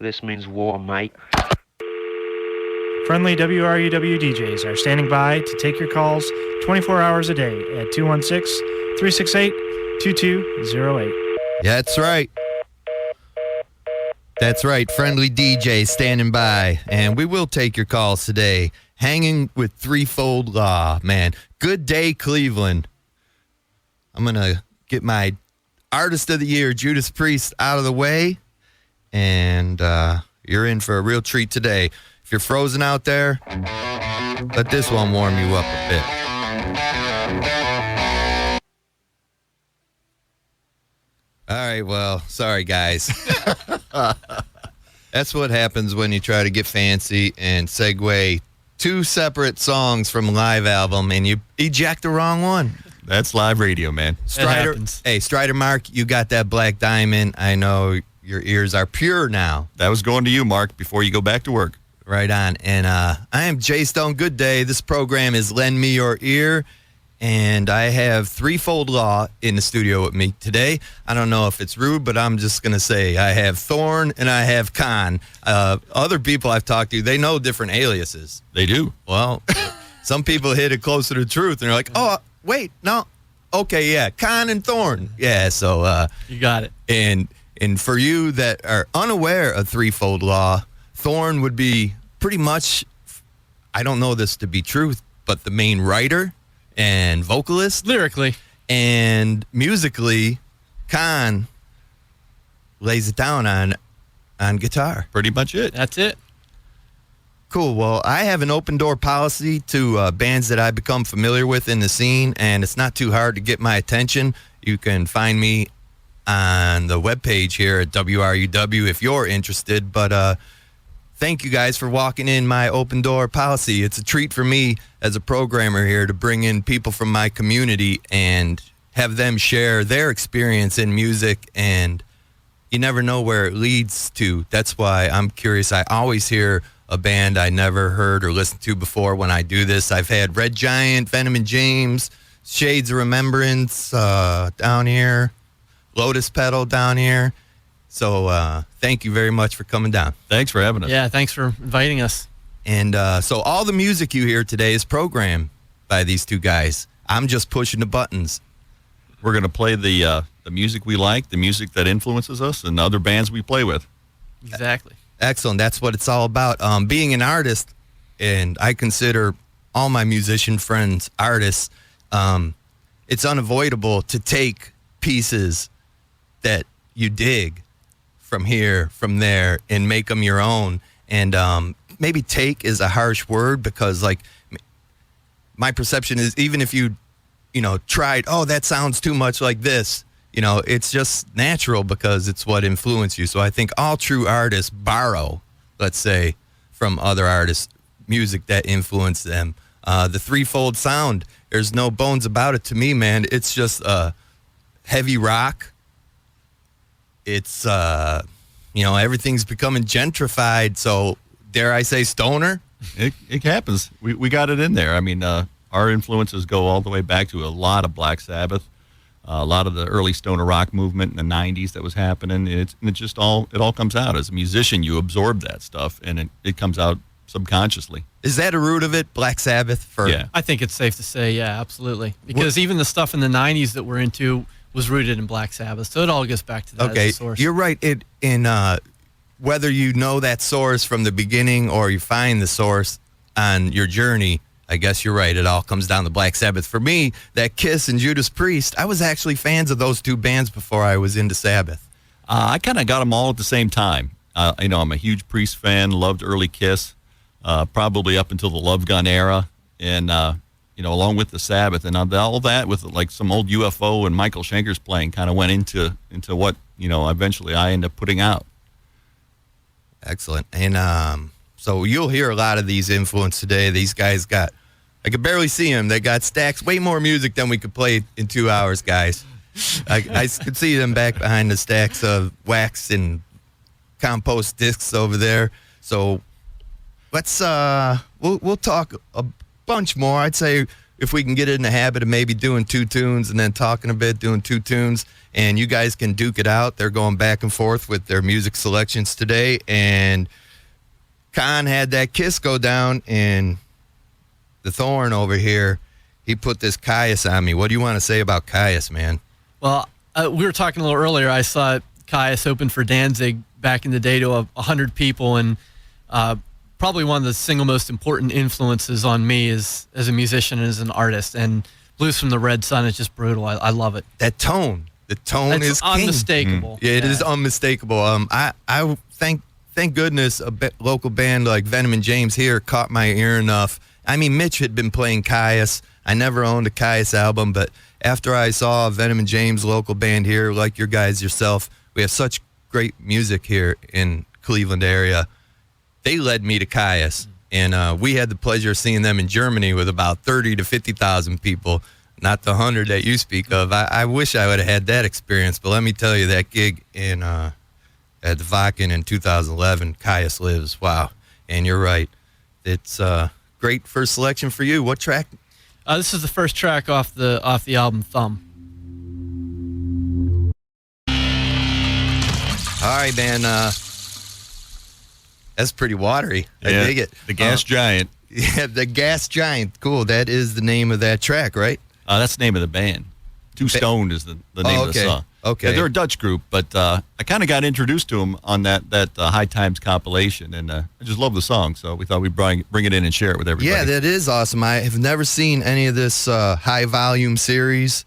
This means war, mate. Friendly WRUW DJs are standing by to take your calls 24 hours a day at 216-368-2208. Yeah, that's right. That's right. Friendly DJ standing by. And we will take your calls today. Hanging with Threefold Law, man. Good day, Cleveland. I'm going to get my Artist of the Year, Judas Priest, out of the way. And you're in for a real treat today. If you're frozen out there, let this one warm you up a bit. All right, well, sorry, guys. That's what happens when you try to get fancy and segue two separate songs from a live album, and you eject the wrong one. That's live radio, man. Strider, hey, Strider Mark, you got that black diamond. I know your ears are pure now. That was going to you, Mark, before you go back to work. Right on. And I am Jay Stone. Good day. This program is Lend Me Your Ear. And I have Threefold Law in the studio with me today. I don't know if it's rude, but I'm just going to say I have Thorn and I have Khan. Other people I've talked to, they know different aliases. They do. Well, some people hit it closer to truth, and they're like, oh, wait, no. Okay, yeah, Khan and Thorn. Yeah, so. You got it. And for you that are unaware of Threefold Law, Thorn would be pretty much, I don't know this to be truth, but the main writer and vocalist. Lyrically. And musically, Khan lays it down on guitar. Pretty much it. That's it. Cool. Well, I have an open door policy to bands that I become familiar with in the scene, and it's not too hard to get my attention. You can find me on the webpage here at WRUW if you're interested. But thank you guys for walking in my open door policy. It's a treat for me as a programmer here to bring in people from my community and have them share their experience in music, and you never know where it leads to. That's why I'm curious. I always hear a band I never heard or listened to before when I do this. I've had Red Giant, Venom and James, Shades of Remembrance down here, Lotus Petal down here. So thank you very much for coming down. Thanks for having us. Yeah, thanks for inviting us. And so all the music you hear today is programmed by these two guys. I'm just pushing the buttons. We're going to play the music we like, the music that influences us, and other bands we play with. Exactly. Excellent. That's what it's all about. Being an artist, and I consider all my musician friends artists, it's unavoidable to take pieces that you dig from here, from there, and make them your own. And maybe take is a harsh word, because like my perception is, even if you tried, oh, that sounds too much like this, it's just natural because it's what influenced you. So I think all true artists borrow, let's say, from other artists, music that influenced them. The Threefold sound, there's no bones about it to me, man. It's just heavy rock. It's, everything's becoming gentrified. So dare I say stoner? It happens. We got it in there. I mean, our influences go all the way back to a lot of Black Sabbath, a lot of the early stoner rock movement in the 90s that was happening. It all comes out. As a musician, you absorb that stuff, and it comes out subconsciously. Is that a root of it, Black Sabbath? Yeah. I think it's safe to say, yeah, absolutely. Because even the stuff in the 90s that we're into was rooted in Black Sabbath, so it all gets back to that as a source. You're right. Whether you know that source from the beginning or you find the source on your journey, I guess you're right. It all comes down to Black Sabbath. For me, that Kiss and Judas Priest, I was actually fans of those two bands before I was into Sabbath. I kind of got them all at the same time. I'm a huge Priest fan, loved early Kiss, probably up until the Love Gun era, and along with the Sabbath, and all that with like some old UFO and Michael Schenker's playing kind of went into what eventually I ended up putting out. Excellent. And so you'll hear a lot of these influences today. These guys I could barely see them. They got stacks, way more music than we could play in 2 hours, guys. I could see them back behind the stacks of wax and compost discs over there. So let's we'll talk a bunch more. I'd say if we can get in the habit of maybe doing 2 tunes and then talking a bit, doing 2 tunes, and you guys can duke it out. They're going back and forth with their music selections today, and Con had that Kiss go down, and the Thorn over here, he put this Caius on me. What do you want to say about Caius, man? Well, we were talking a little earlier. I saw Caius open for Danzig back in the day to 100 people, and probably one of the single most important influences on me as a musician and as an artist. And Blues from the Red Sun is just brutal. I love it. That tone. The tone is king. Unmistakable. Yeah, it is unmistakable. I thank goodness local band like Venom and James here caught my ear enough. I mean, Mitch had been playing Caius. I never owned a Caius album, but after I saw Venom and James, local band here, like your guys yourself, we have such great music here in Cleveland area. They led me to Caius, and we had the pleasure of seeing them in Germany with about 30 to 50,000 people, not the 100 that you speak of. I wish I would have had that experience, but let me tell you, that gig in at the Wacken in 2011, Caius lives. Wow, and you're right. It's great first selection for you. What track? This is the first track off the album Thumb. All right, man. That's pretty watery. I dig it. The Gas Giant. Yeah, the Gas Giant. Cool. That is the name of that track, right? That's the name of the band. Two Stoned is the name of the song. Okay. Yeah, they're a Dutch group, but I kind of got introduced to them on that High Times compilation, and I just love the song, so we thought we'd bring it in and share it with everybody. Yeah, that is awesome. I have never seen any of this high volume series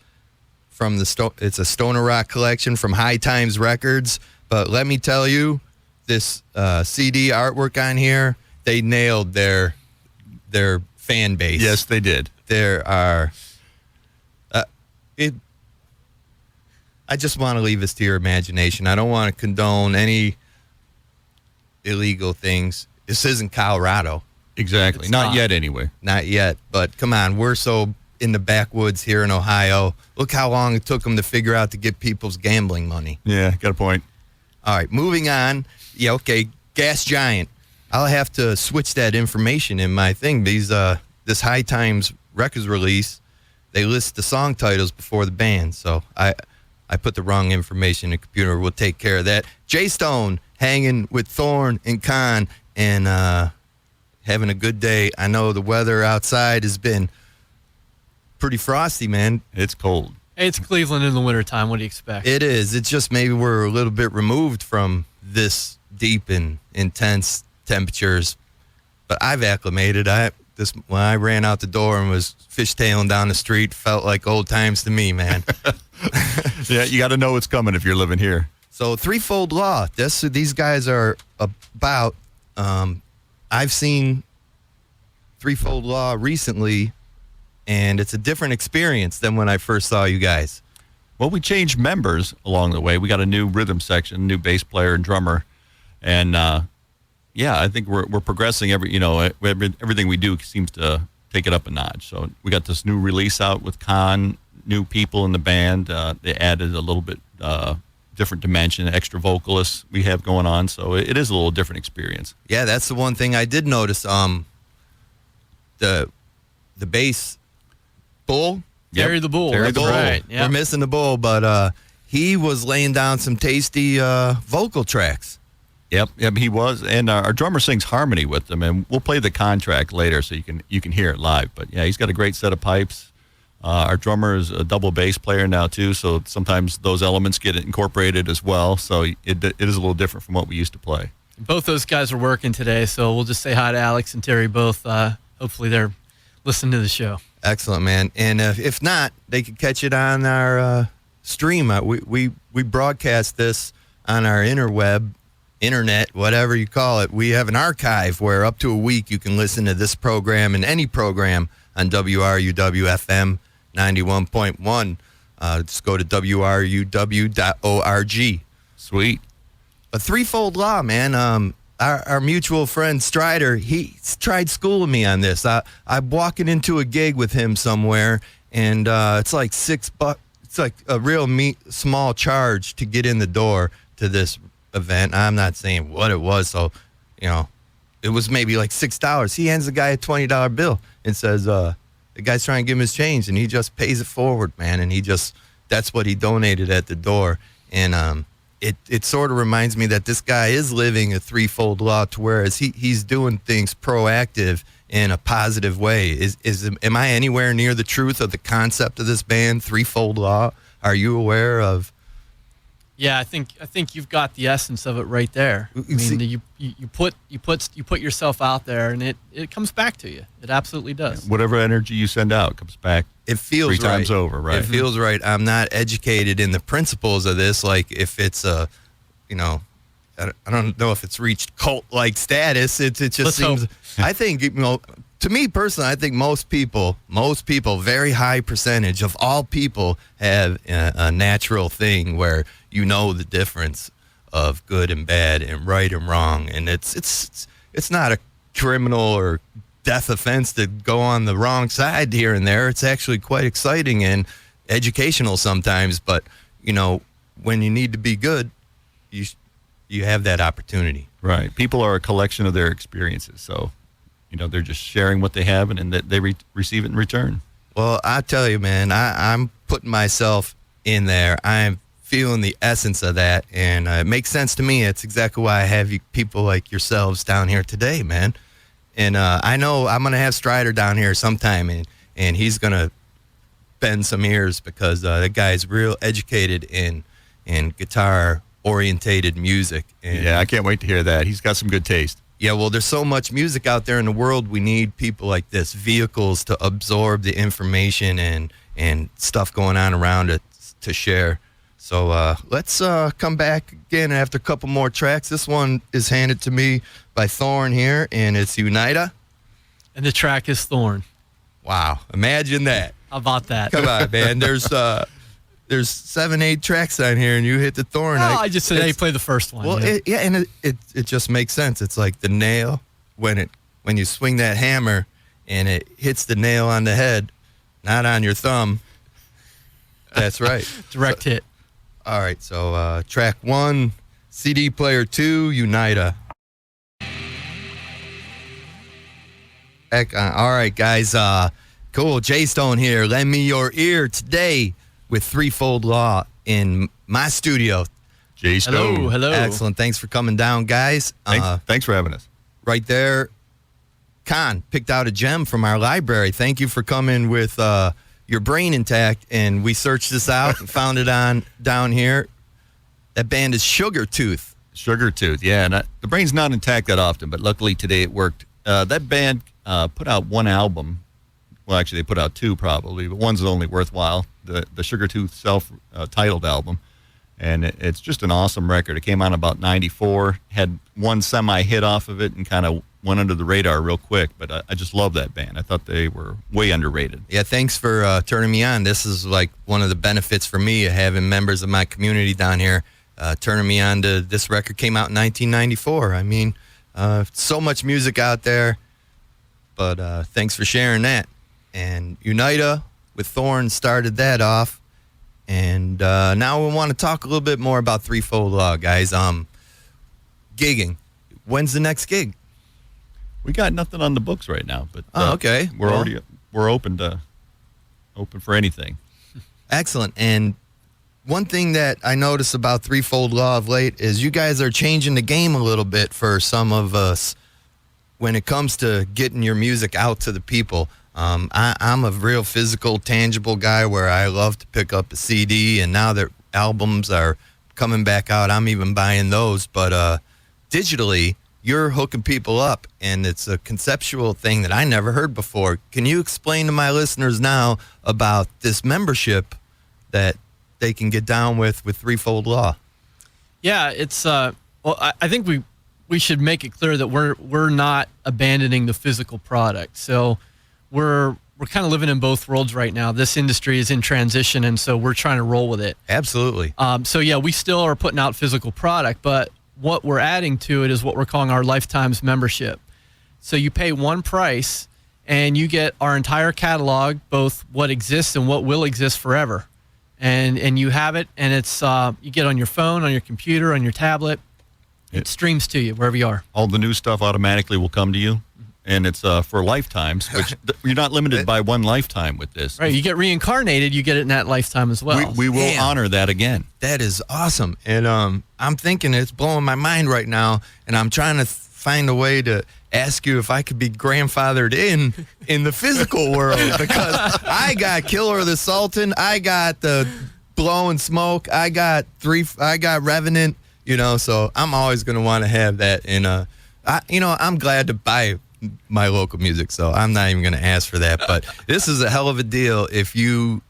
from it's a Stoner Rock collection from High Times Records, but let me tell you, this CD artwork on here, they nailed their fan base. Yes, they did. There are I just want to leave this to your imagination. I don't want to condone any illegal things. This isn't Colorado. Exactly. Not yet, anyway. Not yet. But come on, we're so in the backwoods here in Ohio. Look how long it took them to figure out to get people's gambling money. Yeah, got a point. All right, moving on. Yeah, okay, Gas Giant. I'll have to switch that information in my thing. This High Times Records release, they list the song titles before the band, so I put the wrong information in the computer. We'll take care of that. Jay Stone hanging with Thorn and Con and having a good day. I know the weather outside has been pretty frosty, man. It's cold. It's Cleveland in the wintertime. What do you expect? It is. It's just maybe we're a little bit removed from this deep and intense temperatures. But I've acclimated. When I ran out the door and was fishtailing down the street, felt like old times to me, man. Yeah, you got to know what's coming if you're living here. So Threefold Law, that's who these guys are about. I've seen Threefold Law recently, and it's a different experience than when I first saw you guys. Well, we changed members along the way. We got a new rhythm section, new bass player and drummer, and yeah, I think we're progressing. Everything we do seems to take it up a notch. So we got this new release out with Con, new people in the band. They added a little bit different dimension, extra vocalists we have going on. So it is a little different experience. Yeah, that's the one thing I did notice. The bass bull. Terry the Bull. Terry the Bull. Right. Yep. We're missing the bull, but he was laying down some tasty vocal tracks. Yep, he was, and our drummer sings harmony with them, and we'll play the contract later so you can hear it live. But yeah, he's got a great set of pipes. Our drummer is a double bass player now too, so sometimes those elements get incorporated as well. So it is a little different from what we used to play. Both those guys are working today, so we'll just say hi to Alex and Terry both. Hopefully they're listening to the show. Excellent, man. And if not, they could catch it on our stream. We broadcast this on our internet, whatever you call it. We have an archive where up to a week you can listen to this program and any program on WRUW FM 91.1. Just go to WRUW.org. Sweet. A Threefold Law, man. Our mutual friend Strider, he's tried schooling me on this. I'm walking into a gig with him somewhere, and it's like $6. It's like a real small charge to get in the door to this event. I'm not saying what it was, so it was maybe like $6. He hands the guy a $20 bill and says, The guy's trying to give him his change, and he just pays it forward, man. And that's what he donated at the door. And it sort of reminds me that this guy is living a threefold law, to whereas he's doing things proactive in a positive way. Am I anywhere near the truth of the concept of this band, Threefold Law? Are you aware of? Yeah, I think you've got the essence of it right there. I mean, you put yourself out there, and it comes back to you. It absolutely does. Whatever energy you send out comes back. It feels three times over, right? It feels right. I'm not educated in the principles of this. Like if it's I don't know if it's reached cult-like status. It just Let's seems. hope. I think to me personally, I think most people, very high percentage of all people have a natural thing where you know the difference of good and bad and right and wrong, and it's not a criminal or death offense to go on the wrong side here and there. It's actually quite exciting and educational sometimes, but when you need to be good, you have that opportunity. Right. People are a collection of their experiences, so they're just sharing what they have, and that they receive it in return. Well, I tell you, man, I'm putting myself in there. I'm feeling the essence of that, and it makes sense to me. It's exactly why I have people like yourselves down here today, man. And I know I'm going to have Strider down here sometime, and he's going to bend some ears because that guy's real educated in guitar-orientated music. And Yeah, I can't wait to hear that. He's got some good taste. yeah, well, there's so much music out there in the world. We need people like this, vehicles to absorb the information and stuff going on around it to share. So let's come back again after a couple more tracks. This one is handed to me by Thorn here, and it's Unita. And the track is Thorn. Wow, imagine that. How about that? Come on, man. There's 7-8 tracks on here, and you hit the Thorn. Oh, I just said, hey, play the first one. Well, yeah. and it just makes sense. It's like the nail when you swing that hammer and it hits the nail on the head, not on your thumb. That's right. Direct hit. All right, so track 1, CD player 2, Unita. All right, guys. Cool. Jay Stone here. Lend me your ear today with Threefold Law in my studio. Jay Stone. Hello. Excellent. Thanks for coming down, guys. Thanks for having us. Right there, Con picked out a gem from our library. Thank you for coming with your brain intact, and we searched this out and found it on down here. That band is Sugar Tooth. Sugar Tooth, yeah. And the brain's not intact that often, but luckily today it worked. That band put out one album. Well, actually, they put out 2 probably, but one's only worthwhile. The Sugar Tooth self-titled album. And it's just an awesome record. It came out about 94, had one semi-hit off of it, and kind of went under the radar real quick. But I just love that band. I thought they were way underrated. Yeah, thanks for turning me on. This is like one of the benefits for me of having members of my community down here turning me on to this record. Came out in 1994. I mean, so much music out there, but thanks for sharing that. And Unita with Thorn started that off. And now we want to talk a little bit more about Threefold Law, guys. Gigging. When's the next gig? We got nothing on the books right now, but okay. We're open for anything. Excellent. And one thing that I notice about Threefold Law of late is you guys are changing the game a little bit for some of us when it comes to getting your music out to the people. I'm a real physical, tangible guy where I love to pick up a CD, and now that albums are coming back out, I'm even buying those. But digitally, you're hooking people up, and it's a conceptual thing that I never heard before. Can you explain to my listeners now about this membership that they can get down with Threefold Law? Yeah, it's well, I think we should make it clear that we're not abandoning the physical product. So we're kind of living in both worlds right now. This industry is in transition, and so we're trying to roll with it. Absolutely. So yeah, we still are putting out physical product, but what we're adding to it is what we're calling our Lifetimes membership. So you pay one price, and you get our entire catalog, both what exists and what will exist forever. And you have it, and it's you get on your phone, on your computer, on your tablet. It streams to you wherever you are. All the new stuff automatically will come to you? and it's for lifetimes, which you're not limited by one lifetime with this. Right, you get reincarnated, you get it in that lifetime as well. We will Damn. honor that again. That is awesome. And I'm thinking it's blowing my mind right now, and I'm trying to find a way to ask you if I could be grandfathered in the physical world, because I got Killer the Sultan, I got the Blowing Smoke, I got Revenant, so I'm always going to want to have that. And I'm glad to buy my local music, so I'm not even going to ask for that. But this is a hell of a deal if you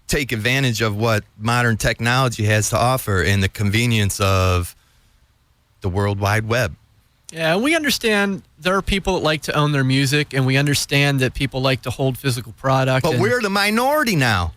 take advantage of what modern technology has to offer and the convenience of the World Wide Web. Yeah, and we understand there are people that like to own their music, and we understand that people like to hold physical product. But we're the minority now.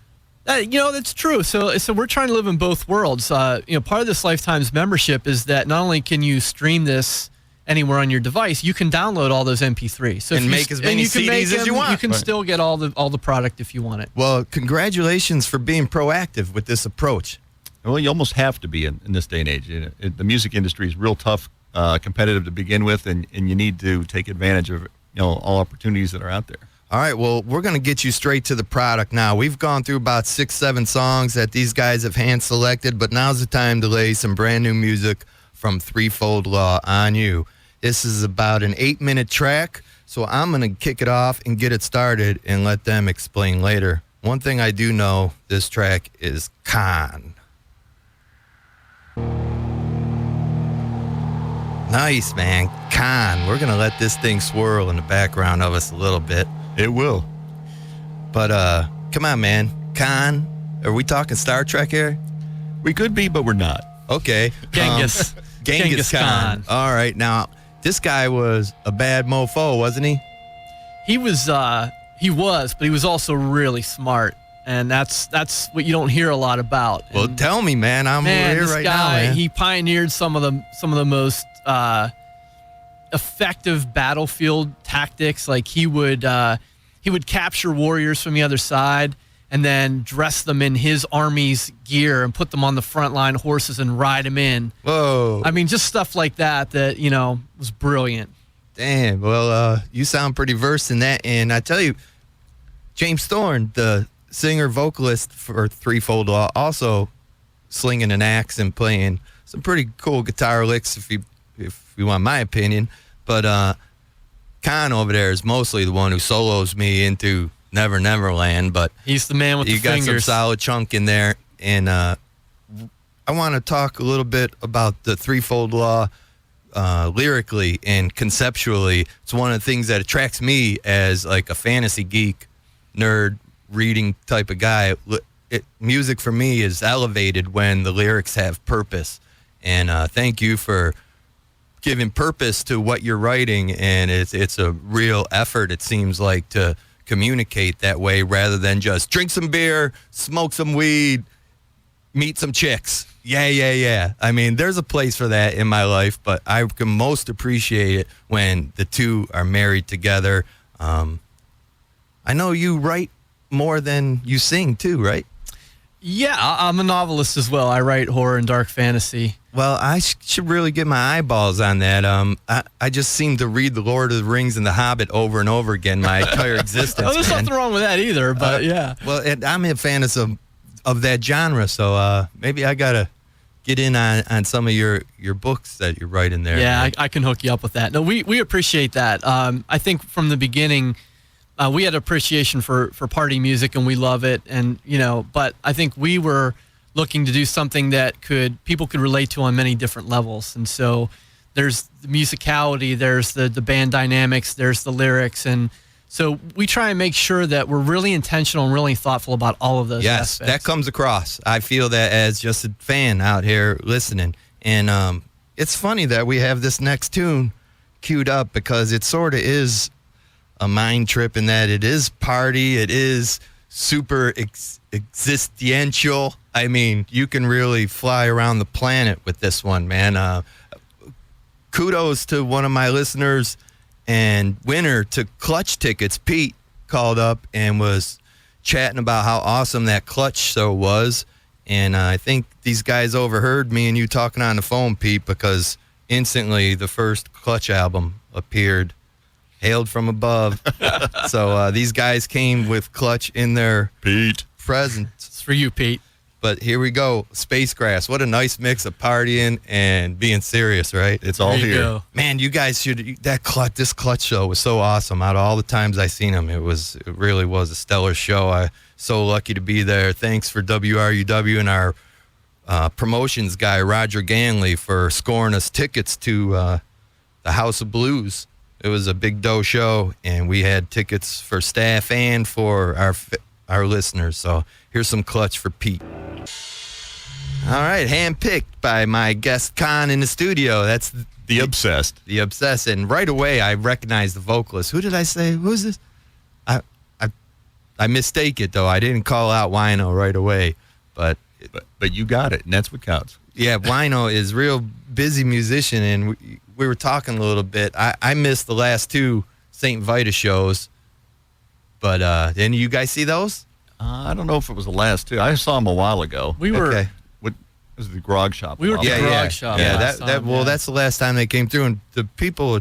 That's true. So we're trying to live in both worlds. Part of this Lifetime's membership is that not only can you stream this anywhere on your device, you can download all those MP3s. So and make as many CDs as you want. You can still get all the product if you want it. Well, congratulations for being proactive with this approach. Well, you almost have to be in this day and age. The music industry is real tough, competitive to begin with, and you need to take advantage of all opportunities that are out there. All right, well, we're going to get you straight to the product now. We've gone through about 6-7 songs that these guys have hand-selected, but now's the time to lay some brand-new music from Threefold Law on you. This is about an 8-minute track, so I'm going to kick it off and get it started and let them explain later. One thing I do know, this track is Khan. Nice, man. Khan. We're going to let this thing swirl in the background of us a little bit. It will. But, come on, man. Khan. Are we talking Star Trek here? We could be, but we're not. Okay. Genghis. Genghis Khan. All right. Now, this guy was a bad mofo, wasn't he? He was, but he was also really smart. And that's what you don't hear a lot about. Well, and tell me, man. I'm over here this right guy, now, man. he pioneered some of the most effective battlefield tactics. Like he would capture warriors from the other side and then dress them in his army's gear and put them on the front line horses and ride them in. Whoa. I mean, just stuff like that was brilliant. Damn. Well, you sound pretty versed in that. And I tell you, James Thorne, the singer-vocalist for Threefold Law, also slinging an axe and playing some pretty cool guitar licks, if you want my opinion. But Khan over there is mostly the one who solos me into Never Never Land. But he's the man with the fingers. You got some solid chunk in there. And I want to talk a little bit about the Threefold Law lyrically and conceptually. It's one of the things that attracts me as like a fantasy geek, nerd, reading type of guy. Music for me is elevated when the lyrics have purpose. And thank you for giving purpose to what you're writing. And it's a real effort, it seems like, to communicate that way rather than just drink some beer, smoke some weed, meet some chicks. Yeah. I mean, there's a place for that in my life, but I can most appreciate it when the two are married together. I know you write more than you sing too, right? Yeah, I'm a novelist as well. I write horror and dark fantasy. Well, I should really get my eyeballs on that. I just seem to read The Lord of the Rings and The Hobbit over and over again my entire existence. Oh, there's nothing wrong with that either, but yeah. Well, and I'm a fan of that genre, so maybe I got to get in on some of your books that you're writing there. Yeah, I can hook you up with that. No, we appreciate that. I think from the beginning, we had appreciation for party music, and we love it. And but I think we were looking to do something that people could relate to on many different levels. And so there's the musicality, there's the band dynamics, there's the lyrics, and so we try and make sure that we're really intentional and really thoughtful about all of those aspects. Yes, that comes across. I feel that as just a fan out here listening. And it's funny that we have this next tune queued up because it sort of is a mind trip in that it is party, it is super existential. I mean, you can really fly around the planet with this one, man. Kudos to one of my listeners and winner to Clutch Tickets. Pete called up and was chatting about how awesome that Clutch show was. And I think these guys overheard me and you talking on the phone, Pete, because instantly the first Clutch album appeared, hailed from above. So these guys came with Clutch in their Pete. presence. It's for you, Pete. But here we go, Space Grass. What a nice mix of partying and being serious, right? It's all There you here. go. Man, you guys should. This Clutch show was so awesome. Out of all the times I seen them, it really was a stellar show. I so lucky to be there. Thanks for WRUW and our promotions guy Roger Ganley for scoring us tickets to the House of Blues. It was a big dough show, and we had tickets for staff and for our listeners. So here's some Clutch for Pete. All right, handpicked by my guest Con in the studio. That's The Obsessed. The Obsessed. And right away, I recognized the vocalist. Who did I say? Who's this? I mistake it, though. I didn't call out Wino right away. But you got it, and that's what counts. yeah, Wino is real busy musician, and we were talking a little bit. I missed the last two St. Vita shows. But didn't you guys see those? I don't know if it was the last two. I saw him a while ago. We were Okay. What was it, the Grog Shop? We were a while at ago. the Grog Shop Yeah, last time, yeah. that's the last time they came through, and the people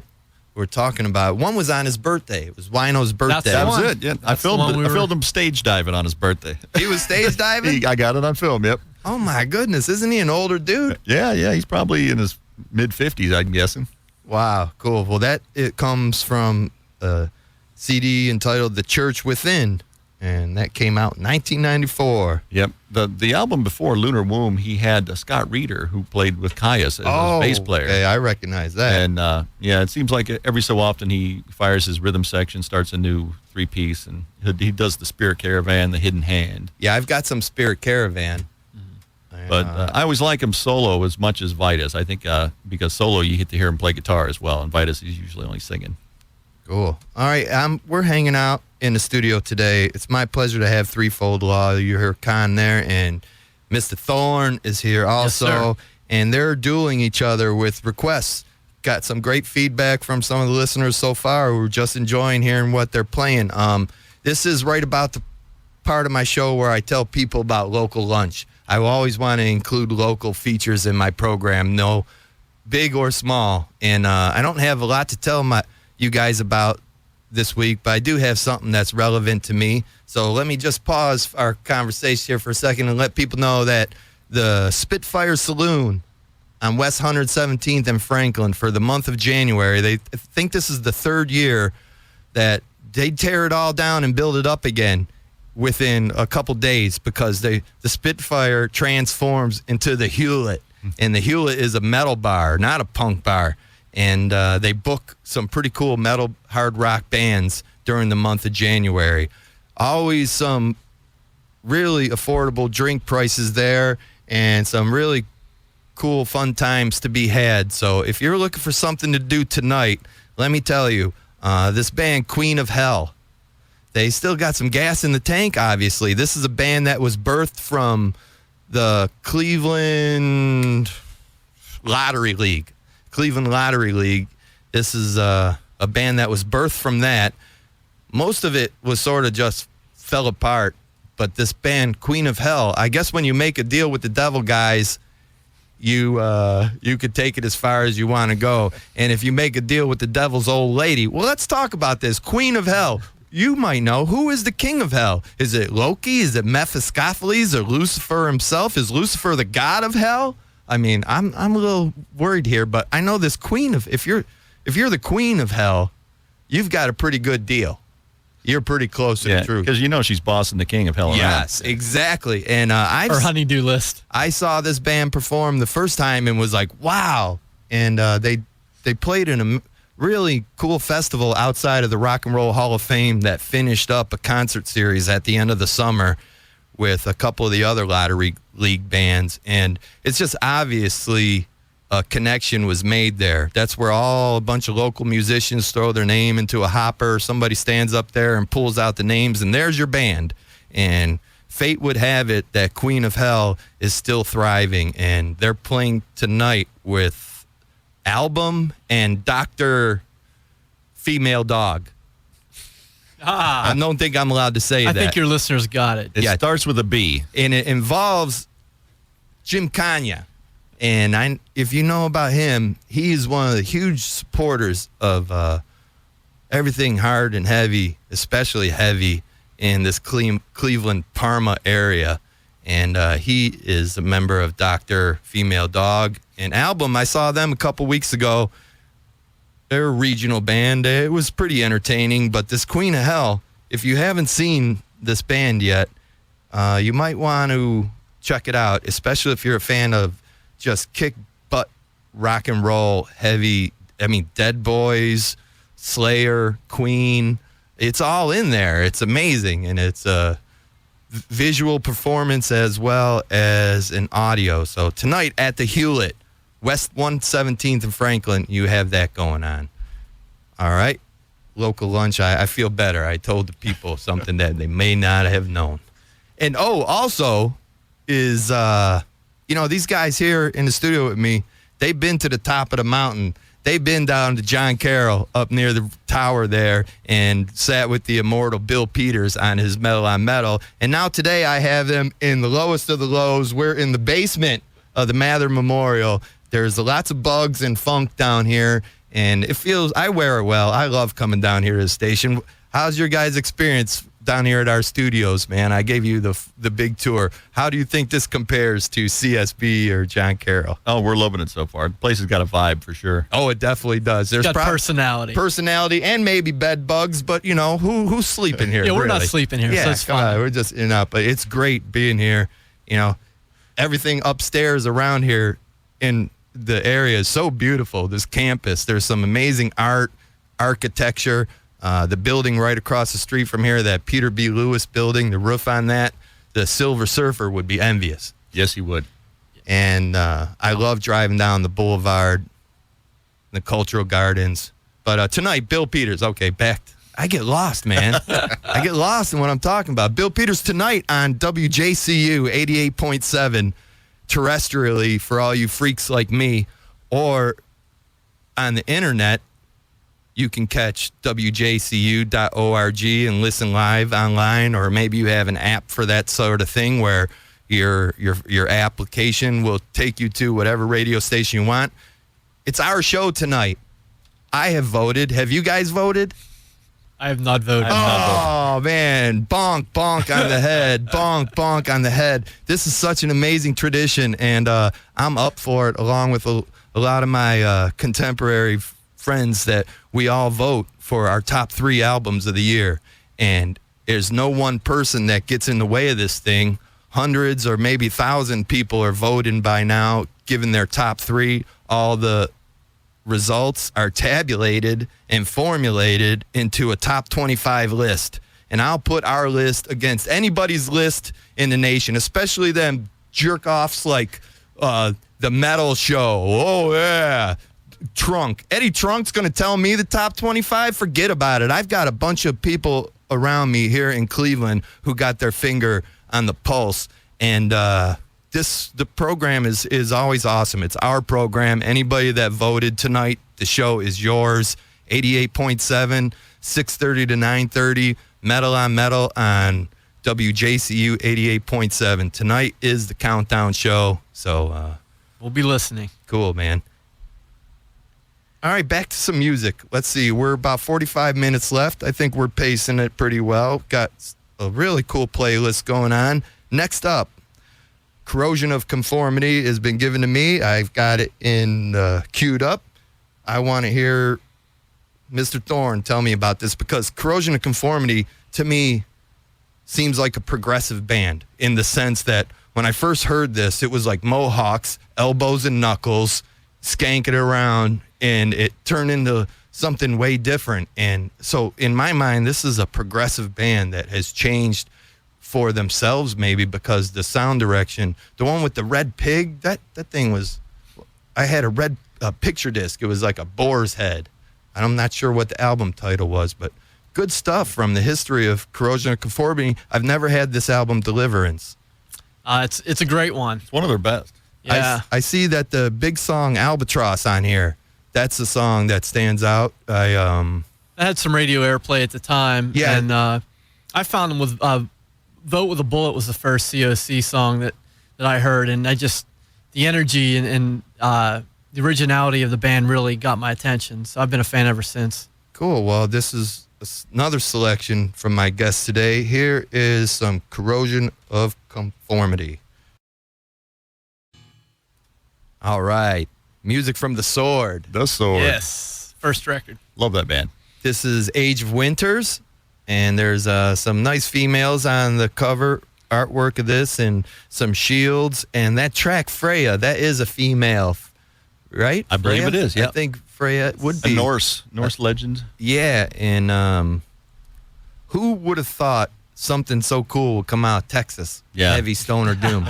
were talking about. One was on his birthday. It was Wino's birthday. That That's was one. it. Yeah, I That's the one filmed. we I were- filmed him stage diving on his birthday. He was stage diving. I got it on film. Yep. Oh my goodness, isn't he an older dude? Yeah. He's probably in his mid-50s, I'm guessing. Wow, cool. Well, it comes from a CD entitled "The Church Within," and that came out in 1994. Yep. The album before Lunar Womb, he had Scott Reeder, who played with Caius as his bass player. Okay, I recognize that. And it seems like every so often he fires his rhythm section, starts a new three-piece, and he does the Spirit Caravan, the Hidden Hand. Yeah, I've got some Spirit Caravan. But I always like him solo as much as Vitus. I think because solo you get to hear him play guitar as well, and Vitus is usually only singing. Cool. All right, we're hanging out in the studio today. It's my pleasure to have Threefold Law. You hear Con there, and Mr. Thorne is here also. Yes, sir. And they're dueling each other with requests. Got some great feedback from some of the listeners so far. We're just enjoying hearing what they're playing. This is right about the part of my show where I tell people about local lunch. I always want to include local features in my program, no big or small. And I don't have a lot to tell you guys about this week, but I do have something that's relevant to me. So let me just pause our conversation here for a second and let people know that the Spitfire Saloon on West 117th and Franklin for the month of January, they think this is the third year that they tear it all down and build it up again within a couple days, because the Spitfire transforms into the Hewlett, and the Hewlett is a metal bar, not a punk bar. And they book some pretty cool metal hard rock bands during the month of January. Always some really affordable drink prices there, and some really cool fun times to be had. So if you're looking for something to do tonight, let me tell you, this band Queen of Hell, they still got some gas in the tank, obviously. This is a band that was birthed from the Cleveland Lottery League. This is a band that was birthed from that. Most of it was sort of just fell apart. But this band, Queen of Hell, I guess when you make a deal with the devil guys, you could take it as far as you want to go. And if you make a deal with the devil's old lady, well, let's talk about this. Queen of Hell. You might know, who is the king of hell? Is it Loki? Is it Mephistopheles or Lucifer himself? Is Lucifer the god of hell? I mean, I'm a little worried here, but I know this queen of, if you're the queen of hell, you've got a pretty good deal. You're pretty close to the truth. Because she's bossing the king of hell around. Yes, exactly. And Or honeydew list. I saw this band perform the first time and was like, wow. And they played in a really cool festival outside of the Rock and Roll Hall of Fame that finished up a concert series at the end of the summer with a couple of the other Lottery League bands. And it's just obviously a connection was made there. That's where a bunch of local musicians throw their name into a hopper. Somebody stands up there and pulls out the names, and there's your band. And fate would have it that Queen of Hell is still thriving, and they're playing tonight with Album and Dr. Female Dog. I don't think I'm allowed to say that. I think your listeners got it. It starts with a B. And it involves Jim Kanya. And if you know about him, he's one of the huge supporters of everything hard and heavy, especially heavy in this Cleveland, Parma area. And he is a member of Dr. Female Dog. An album, I saw them a couple weeks ago. They're a regional band. It was pretty entertaining. But this Queen of Hell, if you haven't seen this band yet, you might want to check it out, especially if you're a fan of just kick butt rock and roll, heavy. I mean, Dead Boys, Slayer, Queen. It's all in there. It's amazing. And it's a visual performance as well as an audio. So tonight at the Hewlett, West 117th and Franklin, you have that going on. All right. Local lunch. I feel better. I told the people something that they may not have known. And also is, these guys here in the studio with me, they've been to the top of the mountain. They've been down to John Carroll up near the tower there and sat with the immortal Bill Peters on his Metal on Metal. And now today I have them in the lowest of the lows. We're in the basement of the Mather Memorial. There's lots of bugs and funk down here, and I wear it well. I love coming down here to the station. How's your guys' experience down here at our studios, man? I gave you the big tour. How do you think this compares to CSB or John Carroll? Oh, we're loving it so far. The place has got a vibe for sure. Oh, it definitely does. There's got personality. Personality and maybe bed bugs, but who's sleeping here? Yeah, we're really? not sleeping here, yeah, so it's fine. We're just but it's great being here. Everything upstairs around here in the area is so beautiful. This campus, there's some amazing art, architecture. The building right across the street from here, that Peter B. Lewis building, the roof on that, the Silver Surfer would be envious. Yes, he would. And I love driving down the boulevard, the cultural gardens. But tonight, Bill Peters. Okay, back. I get lost, man. I get lost in what I'm talking about. Bill Peters tonight on WJCU 88.7 terrestrially for all you freaks like me, or on the internet. You can catch WJCU.org and listen live online, or maybe you have an app for that sort of thing where your application will take you to whatever radio station you want. It's our show tonight. I have voted. Have you guys voted? I have not voted. Oh, man. Bonk, bonk on the head. Bonk, bonk on the head. This is such an amazing tradition, and I'm up for it, along with a lot of my contemporary friends, that we all vote for our top 3 albums of the year. And there's no one person that gets in the way of this thing. Hundreds or maybe 1,000 people are voting by now, giving their top 3. All the results are tabulated and formulated into a top 25 list. And I'll put our list against anybody's list in the nation, especially them jerk-offs like the Metal Show. Oh, yeah. Eddie Trunk's going to tell me the top 25. Forget about it. I've got a bunch of people around me here in Cleveland who got their finger on the pulse. And the program is always awesome. It's our program. Anybody that voted tonight, the show is yours. 88.7, 6:30 to 9:30, Metal on Metal on WJCU 88.7. Tonight is the countdown show. So we'll be listening. Cool, man. All right, back to some music. Let's see. We're about 45 minutes left. I think we're pacing it pretty well. Got a really cool playlist going on. Next up, Corrosion of Conformity has been given to me. I've got it queued up. I want to hear Mr. Thorne tell me about this, because Corrosion of Conformity, to me, seems like a progressive band in the sense that when I first heard this, it was like Mohawks, elbows and knuckles, skanking around, and it turned into something way different. And so in my mind, this is a progressive band that has changed for themselves, maybe because the sound direction, the one with the red pig, that thing was, I had a red picture disc. It was like a boar's head. I'm not sure what the album title was, but good stuff from the history of Corrosion of Conformity. I've never had this album, Deliverance. It's a great one. It's one of their best. Yeah. I see that the big song Albatross on here. That's the song that stands out. I had some radio airplay at the time. Yeah. And I found them with Vote with a Bullet was the first COC song that I heard. And the the energy and the originality of the band really got my attention. So I've been a fan ever since. Cool. Well, this is another selection from my guest today. Here is some Corrosion of Conformity. All right. Music from The Sword. The Sword. Yes. First record. Love that band. This is Age of Winters, and there's some nice females on the cover artwork of this and some shields. And that track, Freya, that is a female, right? I believe Freya? it is, yeah. I think Freya would be. A Norse legend. Yeah, and who would have thought something so cool would come out of Texas? Yeah. Heavy stoner doom.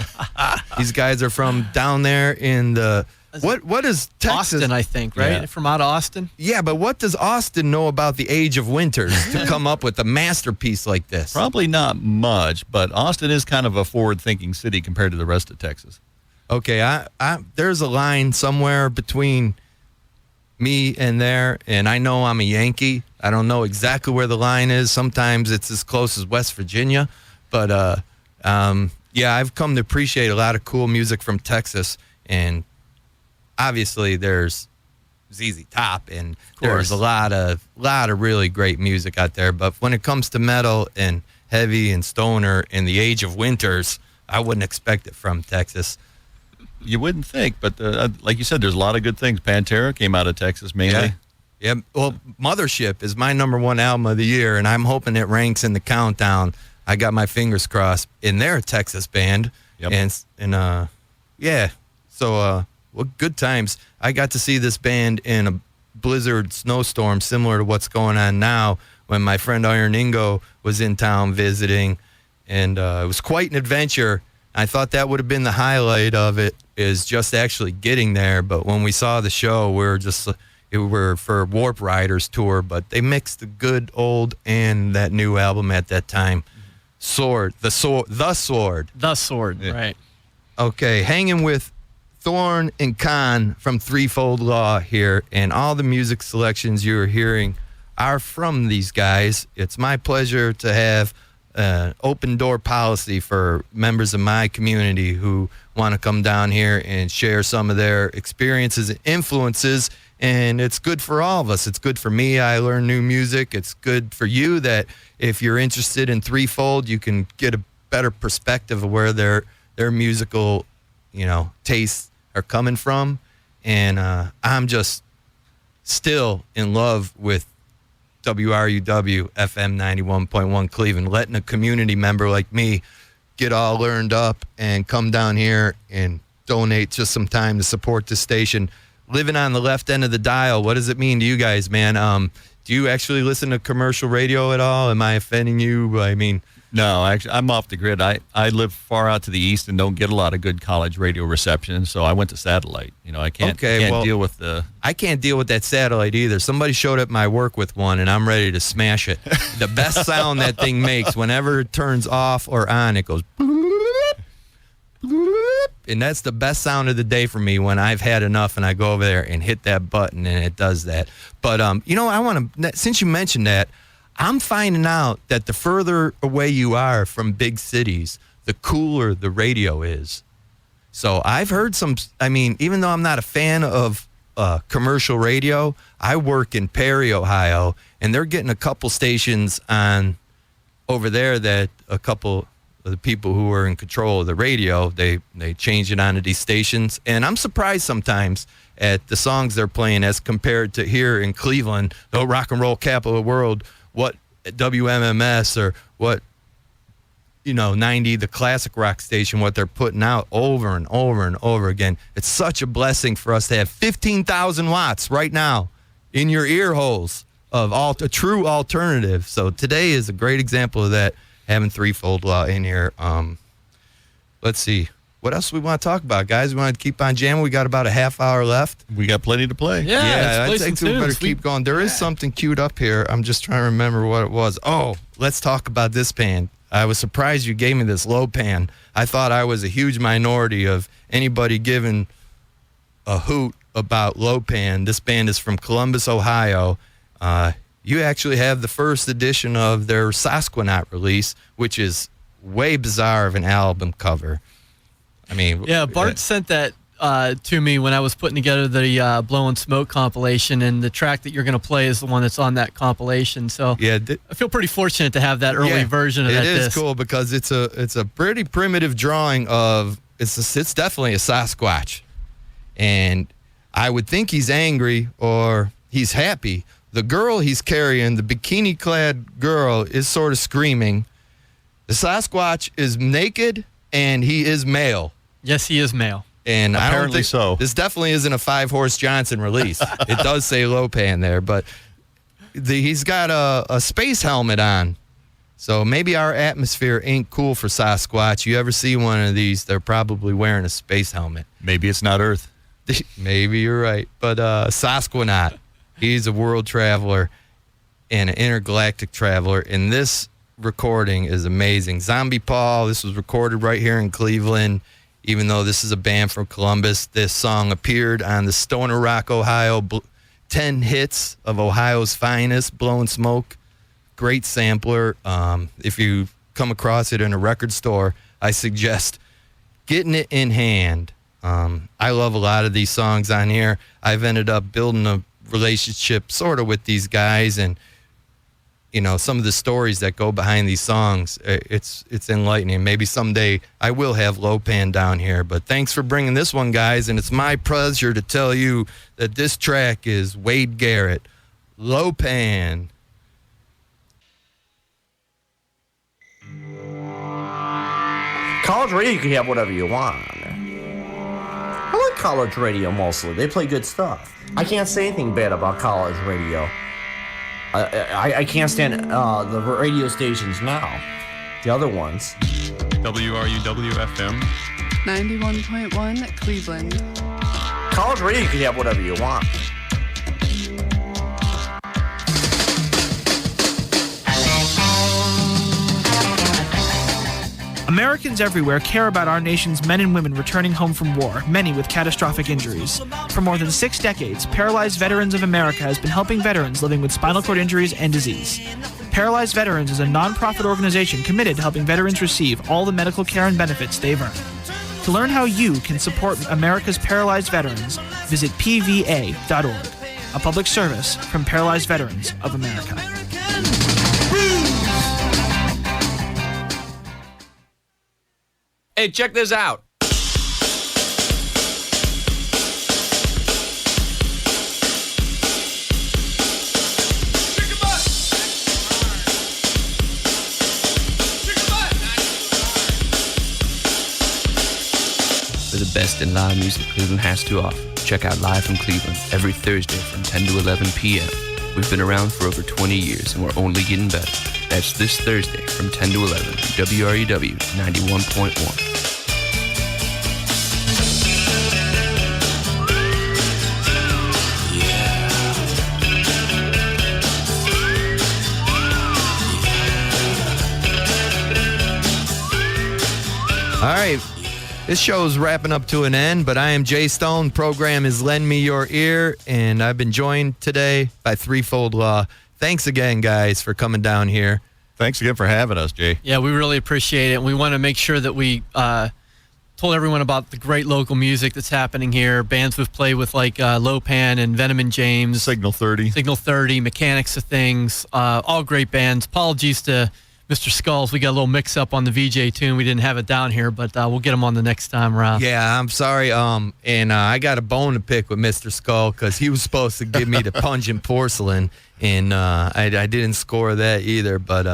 These guys are from down there in the what is Texas? Austin, I think, right? Yeah. From out of Austin. Yeah, but what does Austin know about the Age of Winters to come up with a masterpiece like this? Probably not much, but Austin is kind of a forward-thinking city compared to the rest of Texas. Okay, I there's a line somewhere between me and there, and I know I'm a Yankee. I don't know exactly where the line is. Sometimes it's as close as West Virginia, but yeah, I've come to appreciate a lot of cool music from Texas, and obviously there's ZZ Top, and there's a lot of really great music out there. But when it comes to metal and heavy and stoner in the Age of Winters, I wouldn't expect it from Texas. You wouldn't think, but like you said, there's a lot of good things. Pantera came out of Texas mainly. Yeah. Well, Mothership is my #1 album of the year, and I'm hoping it ranks in the countdown. I got my fingers crossed. And they're a Texas band. Yep. And yeah. So, well, good times. I got to see this band in a blizzard snowstorm similar to what's going on now when my friend Iron Ingo was in town visiting. And it was quite an adventure. I thought that would have been the highlight of it, is just actually getting there. But when we saw the show, we were for Warp Riders tour, but they mixed the good old and that new album at that time. The Sword. Yeah. Right. Okay, hanging with Thorn and Khan from Threefold Law here, and all the music selections you're hearing are from these guys. It's my pleasure to have open door policy for members of my community who want to come down here and share some of their experiences and influences. And it's good for all of us. It's good for me. I learn new music. It's good for you that if you're interested in Threefold, you can get a better perspective of where their musical, tastes are coming from. And I'm just still in love with WRUW FM 91.1 Cleveland, letting a community member like me get all learned up and come down here and donate just some time to support the station. Living on the left end of the dial, what does it mean to you guys, man? Do you actually listen to commercial radio at all? Am I offending you? I mean, No, actually, I'm off the grid. I live far out to the east and don't get a lot of good college radio reception, so I went to satellite. I can't deal with the... I can't deal with that satellite either. Somebody showed up my work with one, and I'm ready to smash it. The best sound that thing makes, whenever it turns off or on, it goes... And that's the best sound of the day for me when I've had enough and I go over there and hit that button and it does that. But, I want to... Since you mentioned that, I'm finding out that the further away you are from big cities, the cooler the radio is. So I've heard even though I'm not a fan of commercial radio, I work in Perry, Ohio, and they're getting a couple stations on over there that a couple of the people who are in control of the radio, they change it onto these stations. And I'm surprised sometimes at the songs they're playing as compared to here in Cleveland, the rock and roll capital of the world, what WMMS or what, 90, the classic rock station, what they're putting out over and over and over again. It's such a blessing for us to have 15,000 watts right now in your ear holes of a true alternative. So today is a great example of that, having Threefold Law in here. Let's see. What else we want to talk about, guys? We want to keep on jamming. We got about a half hour left. We got plenty to play. Yeah, I think we better keep going. There is something queued up here. I'm just trying to remember what it was. Oh, let's talk about this band. I was surprised you gave me this low pan. I thought I was a huge minority of anybody giving a hoot about low pan. This band is from Columbus, Ohio. You actually have the first edition of their Sasquatch release, which is way bizarre of an album cover. I mean, Yeah, Bart sent that to me when I was putting together the Blowin' Smoke compilation, and the track that you're going to play is the one that's on that compilation. So Yeah, I feel pretty fortunate to have that early version of that It is disc. cool because it's a pretty primitive drawing of it's definitely a Sasquatch, and I would think he's angry or he's happy. The girl he's carrying, the bikini-clad girl, is sort of screaming. The Sasquatch is naked and he is male. Yes, he is male. And I don't Apparently think so. This definitely isn't a 5-horse Johnson release. It does say Lopan there, but he's got a space helmet on. So maybe our atmosphere ain't cool for Sasquatch. You ever see one of these, they're probably wearing a space helmet. Maybe it's not Earth. Maybe you're right. But Sasquanaut, he's a world traveler and an intergalactic traveler. And this recording is amazing. Zombie Paul, this was recorded right here in Cleveland. Even though this is a band from Columbus, this song appeared on the Stoner Rock, Ohio 10 hits of Ohio's finest, Blowin' Smoke. Great sampler. If you come across it in a record store, I suggest getting it in hand. I love a lot of these songs on here. I've ended up building a relationship sort of with these guys, and you know, some of the stories that go behind these songs, it's enlightening. Maybe someday I will have Lopan down here, but thanks for bringing this one, guys, and it's my pleasure to tell you that this track is Wade Garrett, Lopan. College radio, you can have whatever you want. I like college radio mostly. They play good stuff. I can't say anything bad about college radio. I can't stand the radio stations now. The other ones. WRUW FM 91.1 Cleveland. College radio, you can have whatever you want. Americans everywhere care about our nation's men and women returning home from war, many with catastrophic injuries. For more than 6 decades, Paralyzed Veterans of America has been helping veterans living with spinal cord injuries and disease. Paralyzed Veterans is a non-profit organization committed to helping veterans receive all the medical care and benefits they've earned. To learn how you can support America's paralyzed veterans, visit pva.org, a public service from Paralyzed Veterans of America. Hey, check this out. For the best in live music Cleveland has to offer, check out Live from Cleveland every Thursday from 10 to 11 p.m. We've been around for over 20 years and we're only getting better. That's this Thursday from 10 to 11 on WRUW 91.1. All right, this show is wrapping up to an end, but I am Jay Stone. Program is Lend Me Your Ear, and I've been joined today by Threefold Law. Thanks again, guys, for coming down here. Thanks again for having us, Jay. Yeah, we really appreciate it. We want to make sure that we told everyone about the great local music that's happening here. Bands we've played with like Lopan and Venom and James. Signal 30, Mechanics of Things, all great bands. Apologies to Mr. Skulls. We got a little mix-up on the VJ tune. We didn't have it down here, but we'll get him on the next time around. Yeah, I'm sorry. And I got a bone to pick with Mr. Skull because he was supposed to give me the Pungent Porcelain, and I didn't score that either. But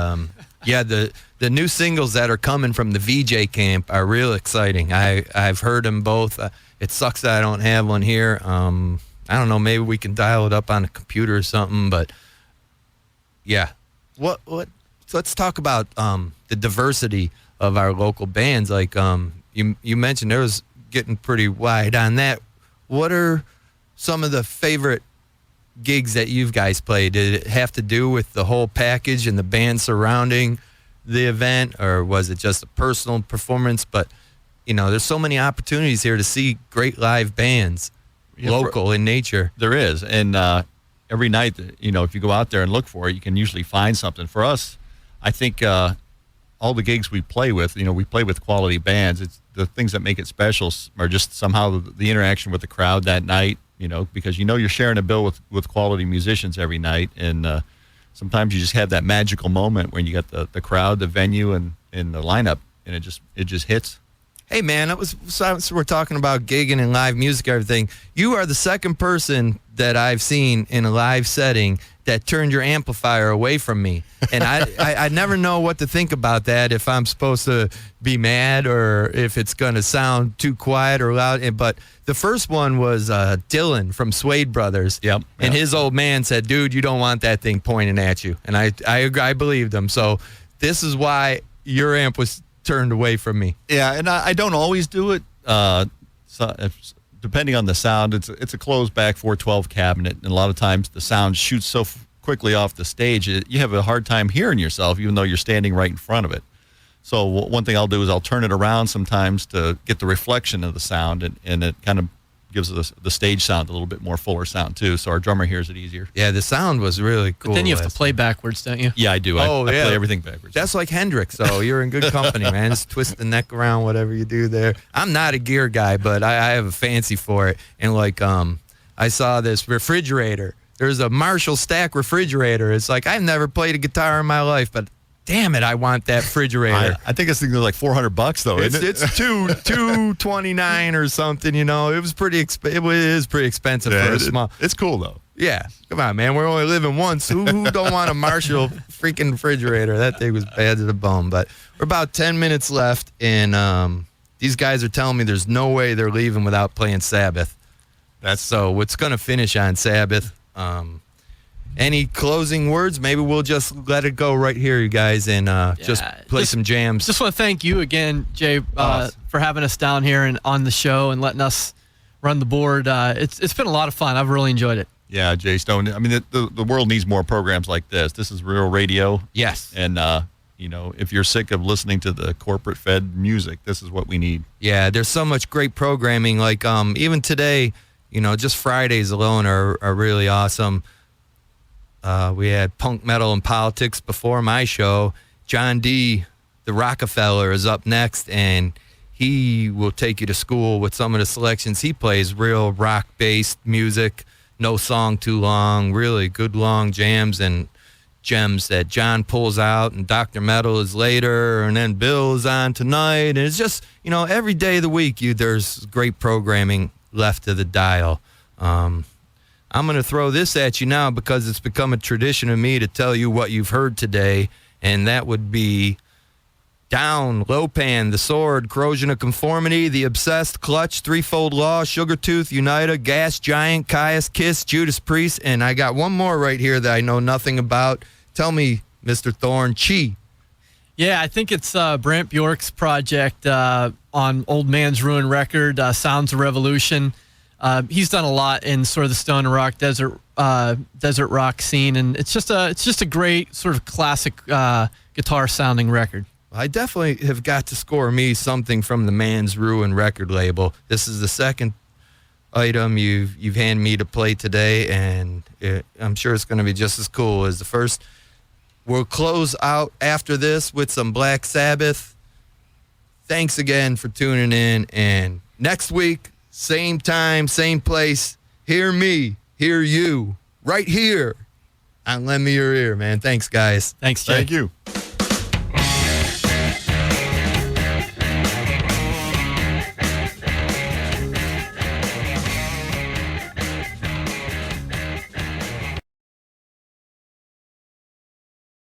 yeah, the new singles that are coming from the VJ camp are real exciting. I've heard them both. It sucks that I don't have one here. I don't know. Maybe we can dial it up on a computer or something. But yeah, what? So let's talk about the diversity of our local bands. Like you mentioned, there was getting pretty wide on that. What are some of the favorite gigs that you guys played? Did it have to do with the whole package and the band surrounding the event, or was it just a personal performance? But you know, there's so many opportunities here to see great live bands, local in nature. There is, and every night, you know, if you go out there and look for it, you can usually find something. For us, I think a all the gigs we play with, we play with quality bands. It's the things that make it special are just somehow the interaction with the crowd that night, because you're sharing a bill with quality musicians every night. And sometimes you just have that magical moment when you got the crowd, the venue, and the lineup, and it just hits. Hey, man, so we're talking about gigging and live music, everything. You are the second person that I've seen in a live setting that turned your amplifier away from me. And I never know what to think about that, if I'm supposed to be mad or if it's going to sound too quiet or loud. But the first one was Dylan from Suede Brothers. Yep. And his old man said, dude, you don't want that thing pointing at you. And I believed him. So this is why your amp was turned away from me. Yeah, and I don't always do it. Depending on the sound, it's a closed back 412 cabinet, and a lot of times the sound shoots so quickly off the stage, you have a hard time hearing yourself, even though you're standing right in front of it. So one thing I'll do is I'll turn it around sometimes to get the reflection of the sound, and it kind of gives the stage sound a little bit more fuller sound too, so our drummer hears it easier. Yeah, the sound was really cool. But then you have to play backwards, don't you? Yeah, I do. I play everything backwards. That's like Hendrix, so you're in good company, man. Just twist the neck around, whatever you do there. I'm not a gear guy, but I have a fancy for it. And I saw this refrigerator. There's a Marshall Stack refrigerator. It's like, I've never played a guitar in my life, but damn it, I want that refrigerator. I think it's like $400 though. It's $229 or something. It was pretty. It is pretty expensive for a small. It's cool though. Yeah, come on, man. We're only living once. Who don't want a Marshall freaking refrigerator? That thing was bad to the bone. But we're about 10 minutes left, and these guys are telling me there's no way they're leaving without playing Sabbath. So it's going to finish on Sabbath. Any closing words? Maybe we'll just let it go right here, you guys, and just play some jams. Just want to thank you again, Jay, for having us down here and on the show and letting us run the board. It's been a lot of fun. I've really enjoyed it. Yeah, Jay Stone. I mean, the world needs more programs like this. This is real radio. Yes. And, if you're sick of listening to the corporate-fed music, this is what we need. Yeah, there's so much great programming. Like even today, just Fridays alone are really awesome. We had Punk Metal and Politics before my show. John D., the Rockefeller, is up next, and he will take you to school with some of the selections. He plays real rock-based music, no song too long, really good long jams and gems that John pulls out, and Dr. Metal is later, and then Bill is on tonight. And it's just, every day of the week, there's great programming left to the dial. I'm going to throw this at you now because it's become a tradition of me to tell you what you've heard today, and that would be Down, Lopan, The Sword, Corrosion of Conformity, The Obsessed, Clutch, Threefold Law, Sugartooth, Unita, Gas Giant, Caius, Kiss, Judas Priest, and I got one more right here that I know nothing about. Tell me, Mr. Thorne, Chi. Yeah, I think it's Brant Bjork's project on Old Man's Ruin record, Sounds of Revolution. He's done a lot in sort of the stone rock, desert rock scene, and it's just a great sort of classic guitar sounding record. I definitely have got to score me something from the Man's Ruin record label. This is the second item you've handed me to play today, and I'm sure it's going to be just as cool as the first. We'll close out after this with some Black Sabbath. Thanks again for tuning in, and next week, same time, same place. Hear me, hear you, right here on Lend Me Your Ear, man. Thanks, guys. Thanks, Jay. Thank you.